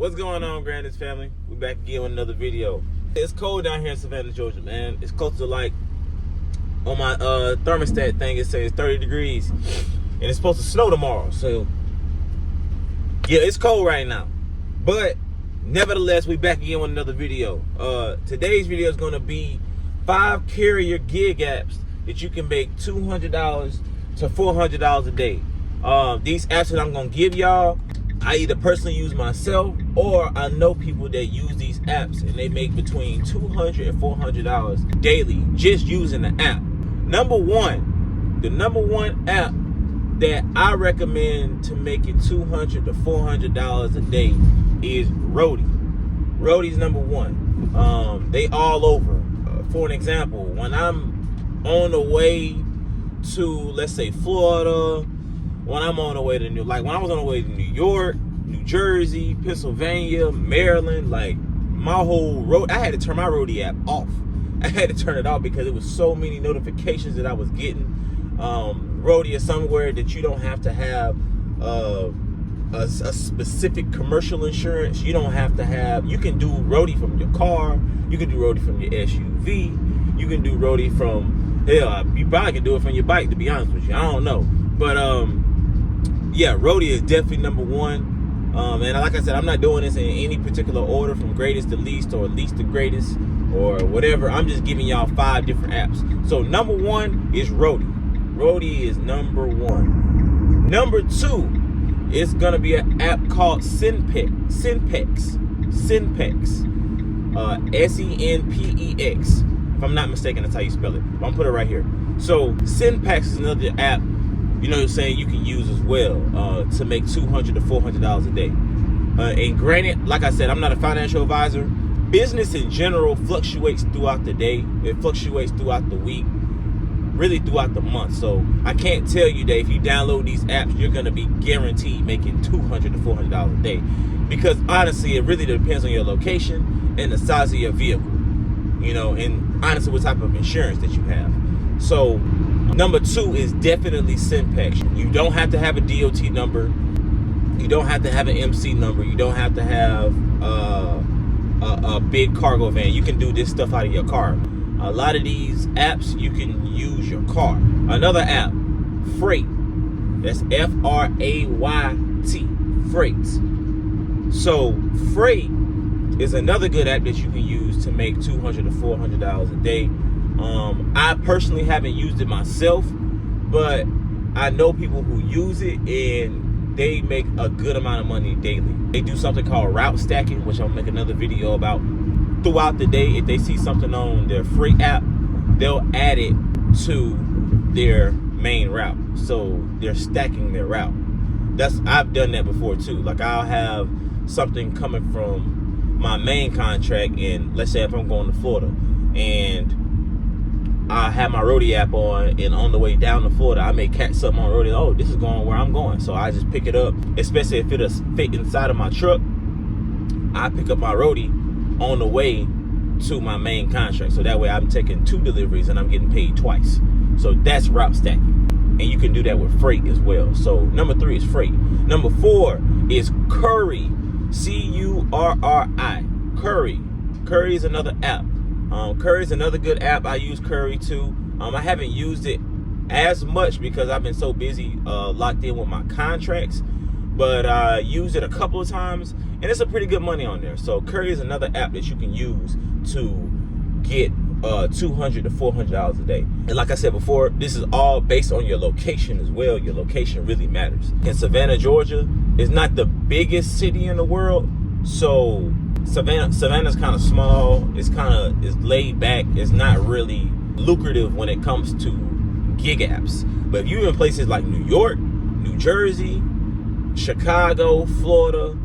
What's going on, Grandis family? We're back again with another video. It's cold down here in Savannah, Georgia, man. It's close to like, on my thermostat thing, it says 30 degrees. And it's supposed to snow tomorrow. So, yeah, it's cold right now. But, nevertheless, we back again with another video. Today's video is going to be 5 Courier gig apps that you can make $200 to $400 a day. These apps that I'm going to give y'all, I either personally use myself or I know people that use these apps and they make between $200 and $400 daily just using the app. The number one app that I recommend to make it $200 to $400 a day is Roadie. Roadie's number one. They all over. For an example, when I'm on the way to, let's say, Florida, when I'm on the way to when I was on the way to New York, New Jersey, Pennsylvania, Maryland, like my whole road, I had to turn my Roadie app off. I had to turn it off because it was so many notifications that I was getting. Roadie is somewhere that you don't have to have a specific commercial insurance. You don't have to have, you can do Roadie from your car, you can do Roadie from your SUV, you can do Roadie from, hell, you probably can do it from your bike, to be honest with you. I don't know. But yeah, Roadie is definitely number one. And like I said, I'm not doing this in any particular order from greatest to least or least to greatest or whatever. I'm just giving y'all 5 different apps. So number one is Roadie. Roadie is number one. Number 2 is gonna be an app called Synpex. S-E-N-P-E-X. If I'm not mistaken, that's how you spell it. I'm gonna put it right here. So Synpex is another app, you know what I'm saying, you can use as well to make $200 to $400 a day. And granted, like I said, I'm not a financial advisor. Business in general fluctuates throughout the day. It fluctuates throughout the week, really throughout the month. So I can't tell you that if you download these apps, you're going to be guaranteed making $200 to $400 a day. Because honestly, it really depends on your location and the size of your vehicle. You know, and honestly, what type of insurance that you have. So number 2 is definitely Synpex. You don't have to have a DOT number. You don't have to have an MC number. You don't have to have a big cargo van. You can do this stuff out of your car. A lot of these apps, you can use your car. Another app, Freight. That's F-R-A-Y-T. Freight. So Freight is another good app that you can use to make $200 to $400 a day. I personally haven't used it myself, but I know people who use it and they make a good amount of money daily. They do something called route stacking, which I'll make another video about. Throughout the day, if they see something on their Freight app, they'll add it to their main route. So they're stacking their route. I've done that before too. Like I'll have something coming from my main contract, and let's say if I'm going to Florida and I have my Roadie app on, and on the way down to Florida, I may catch something on Roadie. Oh, this is going where I'm going. So I just pick it up, especially if it'll fit inside of my truck. I pick up my Roadie on the way to my main contract. So that way I'm taking 2 deliveries and I'm getting paid twice. So that's route stacking. And you can do that with Freight as well. So number 3 is Freight. Number 4 is Courier. C-U-R-R-I. Courier. Courier is another app. Courier is another good app. I use Courier too. I haven't used it as much because I've been so busy locked in with my contracts, but I used it a couple of times and it's a pretty good money on there. So Courier is another app that you can use to get $200 to $400 a day. And like I said before, this is all based on your location as well. Your location really matters. In Savannah, Georgia is not the biggest city in the world, so Savannah's kind of small. It's laid back. It's not really lucrative when it comes to gig apps. But if you're in places like New York, New Jersey, Chicago, Florida,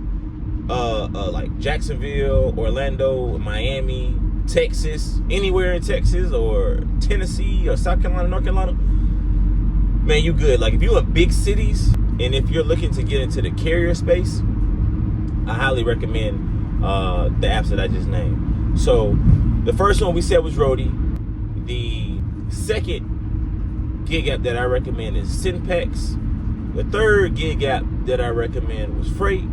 like Jacksonville, Orlando, Miami, Texas, anywhere in Texas or Tennessee or South Carolina, North Carolina, man, you good. Like if you're in big cities and if you're looking to get into the carrier space, I highly recommend the apps that I just named. So the first one we said was Roadie. The second gig app that I recommend is Synpex. The third gig app that I recommend was Freight.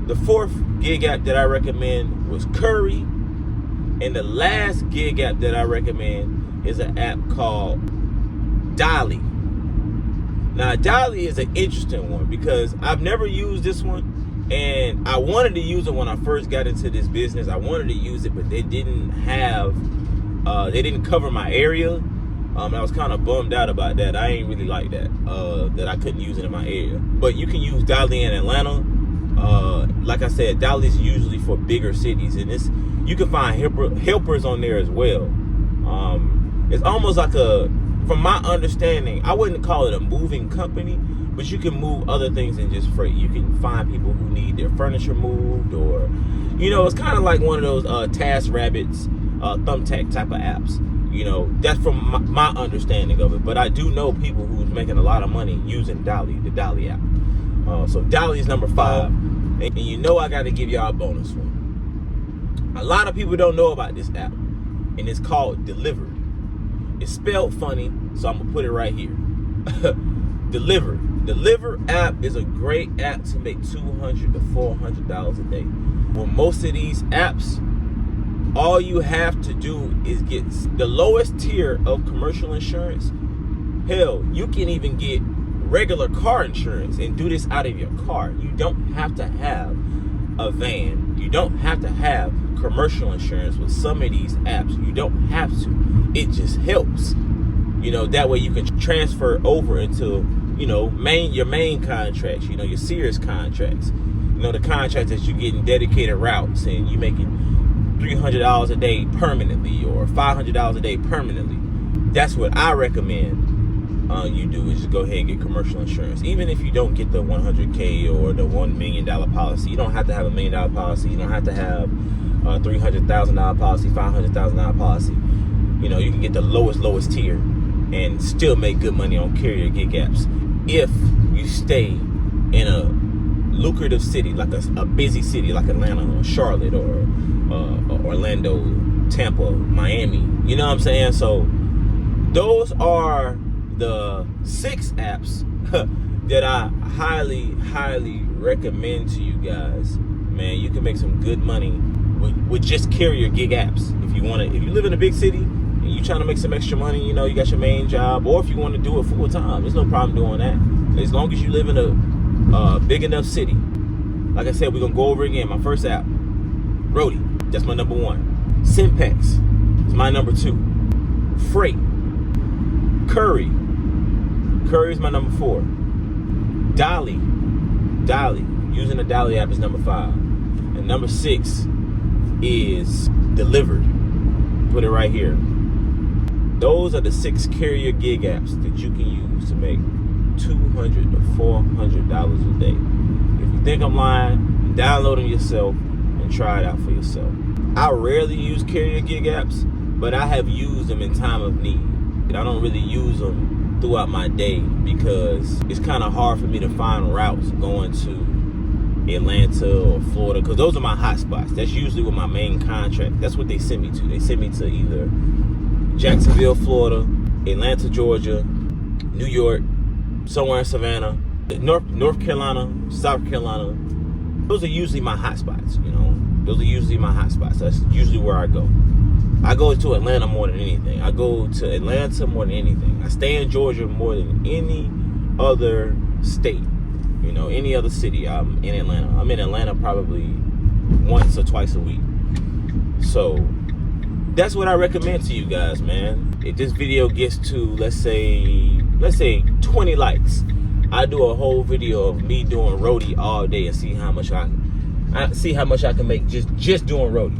The fourth gig app that I recommend was Courier. And the last gig app that I recommend is an app called Dolly. Now, Dolly is an interesting one because I've never used this one, and I wanted to use it when I first got into this business. I wanted to use it, but they didn't cover my area. I was kind of bummed out about that. I ain't really like that, that I couldn't use it in my area. But you can use Dolly in Atlanta. Like I said, Dolly's usually for bigger cities, and you can find helpers on there as well. It's almost like from my understanding, I wouldn't call it a moving company, but you can move other things than just freight. You can find people who need their furniture moved, or, it's kind of like one of those TaskRabbits, Thumbtack type of apps. That's from my understanding of it. But I do know people who's making a lot of money using Dolly, the Dolly app. So Dolly is number 5. And I got to give y'all a bonus one. A lot of people don't know about this app, and it's called Delivery. It's spelled funny, so I'm going to put it right here. Delivery. Deliver app is a great app to make $200 to $400 a day. With most of these apps, all you have to do is get the lowest tier of commercial insurance. Hell, you can even get regular car insurance and do this out of your car. You don't have to have a van. You don't have to have commercial insurance with some of these apps. You don't have to. It just helps. That way you can transfer over into, your main contracts, your serious contracts. The contracts that you get in dedicated routes, and you making $300 a day permanently or $500 a day permanently. That's what I recommend you do, is just go ahead and get commercial insurance. Even if you don't get the 100K or the $1 million policy, you don't have to have a $1 million policy. You don't have to have a $300,000 policy, $500,000 policy. You can get the lowest tier and still make good money on Courier gig apps if you stay in a lucrative city, like a busy city like Atlanta or Charlotte or Orlando, Tampa, Miami. You know what I'm saying? So those are the 6 apps that I highly recommend to you guys. Man, you can make some good money with just Courier gig apps. If you live in a big city and you trying to make some extra money, you got your main job, or if you want to do it full time, there's no problem doing that. As long as you live in a big enough city. Like I said, we're gonna go over again. My first app, Rody, that's my number 1. Synex is my number 2. Freight, Courier is my number 4. Dolly, using the Dolly app is number 5. And number 6 is Delivered. Put it right here. Those are the 6 Courier gig apps that you can use to make $200 to $400 a day. If you think I'm lying, download them yourself and try it out for yourself. I rarely use Courier gig apps, but I have used them in time of need. I don't really use them throughout my day because it's kind of hard for me to find routes going to Atlanta or Florida, because those are my hot spots. That's usually with my main contract. That's what they send me to. They send me to either Jacksonville, Florida, Atlanta, Georgia, New York, somewhere in Savannah, North Carolina, South Carolina. Those are usually my hot spots. Those are usually my hot spots. That's usually where I go. I go to Atlanta more than anything. I go to Atlanta more than anything. I stay in Georgia more than any other state. Any other city. I'm in Atlanta. I'm in Atlanta probably once or twice a week. So that's what I recommend to you guys, man. If this video gets to, let's say 20 likes, I do a whole video of me doing Rody all day and see how much I can make just doing Rody.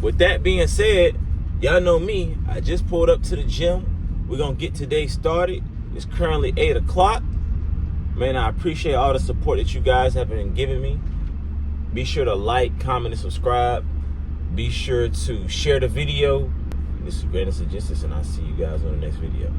With that being said, y'all know me. I just pulled up to the gym. We're gonna get today started. It's currently 8 o'clock. Man, I appreciate all the support that you guys have been giving me. Be sure to like, comment, and subscribe. Be sure to share the video. This is Greatness of Justice, and I'll see you guys on the next video.